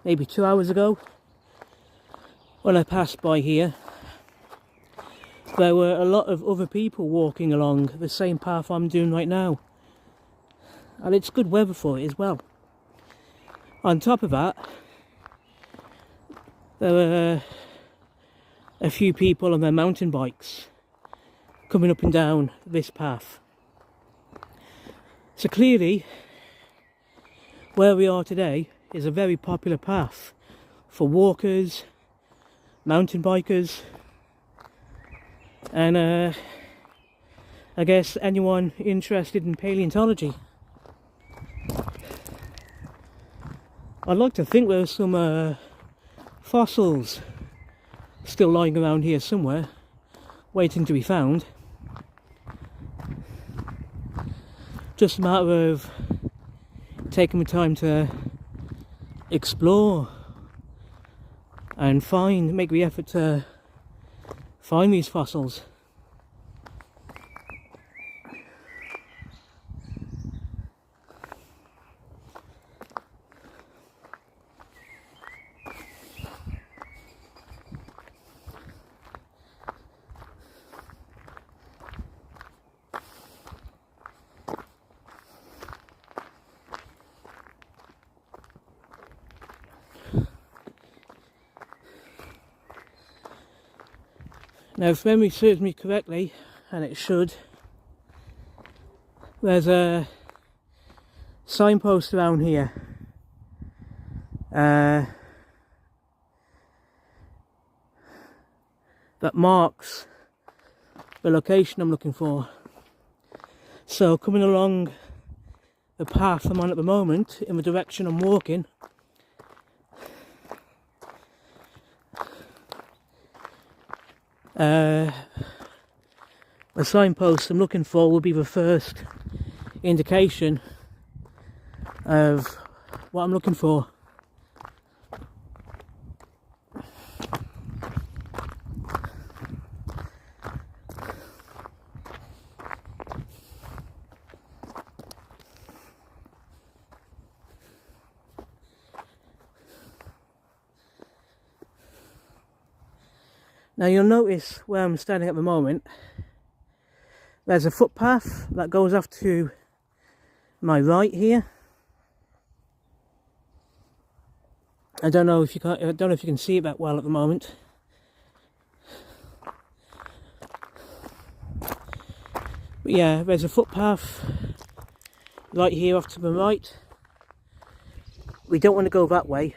maybe 2 hours ago, when I passed by here, there were a lot of other people walking along the same path I'm doing right now. And it's good weather for it as well. On top of that, there were a few people on their mountain bikes coming up and down this path. So clearly, where we are today is a very popular path for walkers, mountain bikers, and I guess anyone interested in paleontology. I'd like to think there's some fossils still lying around here somewhere, waiting to be found. Just a matter of taking the time to explore and make the effort to find these fossils. Now, if memory serves me correctly, and it should, there's a signpost around here that marks the location I'm looking for. So coming along the path I'm on at the moment, in the direction I'm walking, the signpost I'm looking for will be the first indication of what I'm looking for. Now you'll notice where I'm standing at the moment, there's a footpath that goes off to my right here. I don't know if you can see it that well at the moment. But yeah, there's a footpath right here off to the right. We don't want to go that way.